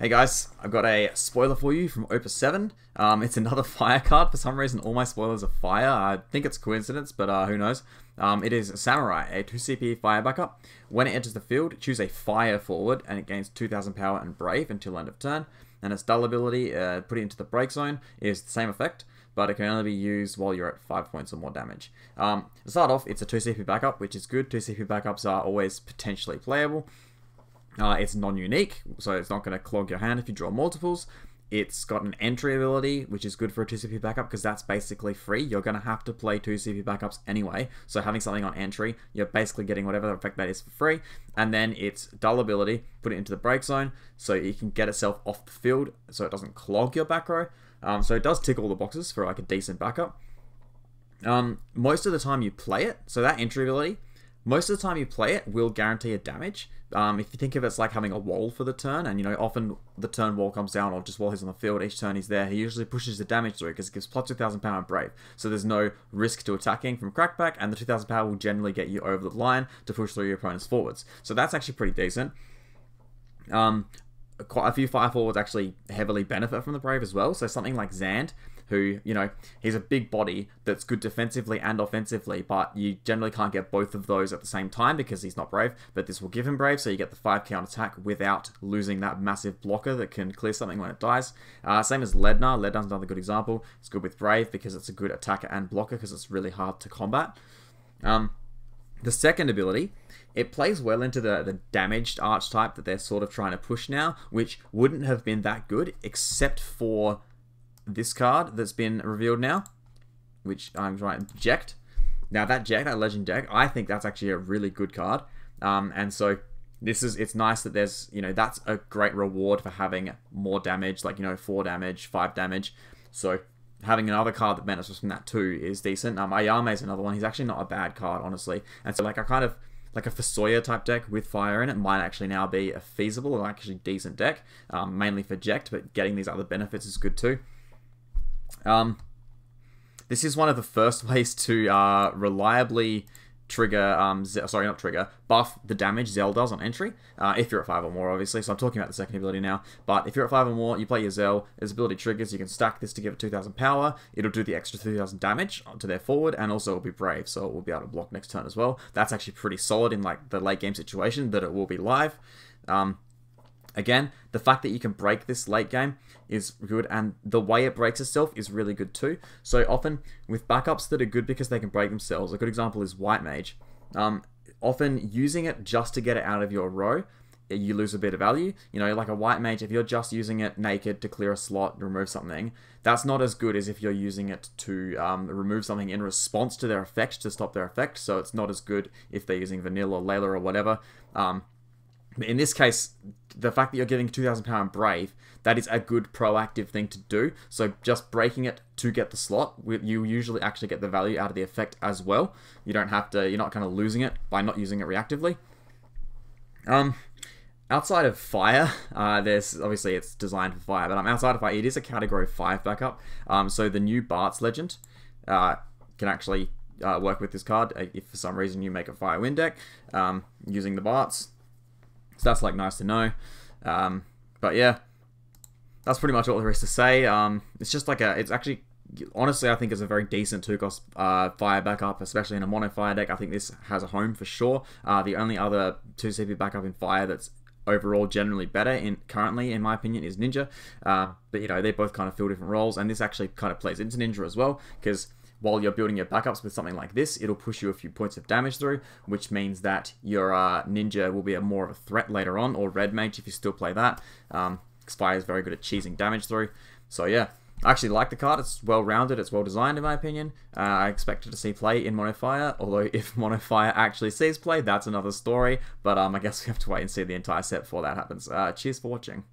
Hey guys, I've got a spoiler for you from Opus VII. It's another fire card. For some reason, all my spoilers are fire. I think it's a coincidence, but who knows. It is Samurai, a 2 CP fire backup. When it enters the field, choose a fire forward, and it gains 2000 power and brave until end of turn. And its dull ability, put it into the break zone, is the same effect, but it can only be used while you're at 5 points or more damage. To start off, it's a 2 CP backup, which is good. 2 CP backups are always potentially playable. It's non-unique, so it's not going to clog your hand if you draw multiples. It's got an entry ability, which is good for a 2 CP backup because that's basically free. You're going to have to play 2 CP backups anyway, so having something on entry, you're basically getting whatever effect that is for free. And then its dull ability, put it into the break zone, so it can get itself off the field, so it doesn't clog your back row. So it does tick all the boxes for like a decent backup. Most of the time you play it, so that entry ability, most of the time you play it will guarantee a damage. If you think of it as like having a wall for the turn, and you know, often the turn wall comes down, or just while he's on the field, each turn he's there, he usually pushes the damage through because it gives plus 2000 power and brave. So there's no risk to attacking from crackback, and the 2000 power will generally get you over the line to push through your opponent's forwards. So that's actually pretty decent. Quite a few fire forwards actually heavily benefit from the brave as well. So something like Zand, who, you know, he's a big body that's good defensively and offensively, but you generally can't get both of those at the same time because he's not brave, but this will give him brave, so you get the 5 count attack without losing that massive blocker that can clear something when it dies. Same as Lednar. Lednar's another good example. It's good with brave because it's a good attacker and blocker because it's really hard to combat. The second ability, it plays well into the damaged archetype that they're sort of trying to push now, which wouldn't have been that good except for this card that's been revealed now, which I'm trying to Ject. Now that Ject, that Legend Deck, I think that's actually a really good card. And so it's nice that there's, you know, that's a great reward for having more damage, like, you know, 4 damage, 5 damage. So having another card that benefits from that too is decent. Ayame is another one. He's actually not a bad card, honestly. And so like I kind of like a Fusoya type deck with fire in it might actually now be a feasible or actually decent deck, mainly for Ject, but getting these other benefits is good too. This is one of the first ways to reliably trigger, buff the damage Zell does on entry, if you're at 5 or more, obviously. So I'm talking about the second ability now. But if you're at 5 or more, you play your Zell, his ability triggers, you can stack this to give it 2000 power. It'll do the extra 2000 damage to their forward, and also it'll be brave, so it will be able to block next turn as well. That's actually pretty solid in like the late game situation that it will be live. Again, the fact that you can break this late game is good, and the way it breaks itself is really good too. So often, with backups that are good because they can break themselves, a good example is White Mage. Often using it just to get it out of your row, you lose a bit of value. You know, like a White Mage, if you're just using it naked to clear a slot, remove something, that's not as good as if you're using it to remove something in response to their effect, to stop their effect. So it's not as good if they're using Vanilla or Layla or whatever. In this case, the fact that you're giving 2000 power and brave, that is a good proactive thing to do. So just breaking it to get the slot, you usually actually get the value out of the effect as well. You don't have to, you're not kind of losing it by not using it reactively. Outside of fire, there's obviously it's designed for fire, but outside of fire, it is a category 5 backup. So the new Bart's Legend can actually work with this card if for some reason you make a fire win deck using the Barts. So that's like nice to know. But yeah, that's pretty much all there is to say. It's just like it's actually, honestly, I think it's a very decent 2-cost fire backup, especially in a mono fire deck. I think this has a home for sure. The only other 2 CP backup in fire that's overall generally better currently, in my opinion, is Ninja. But you know, they both kind of fill different roles, and this actually kind of plays into Ninja as well, because while you're building your backups with something like this, it'll push you a few points of damage through, which means that your Ninja will be more of a threat later on, or Red Mage if you still play that. Fire is very good at cheesing damage through. So yeah, I actually like the card. It's well-rounded, it's well-designed in my opinion. I expected to see play in Mono Fire, although if Mono Fire actually sees play, that's another story. But I guess we have to wait and see the entire set before that happens. Cheers for watching.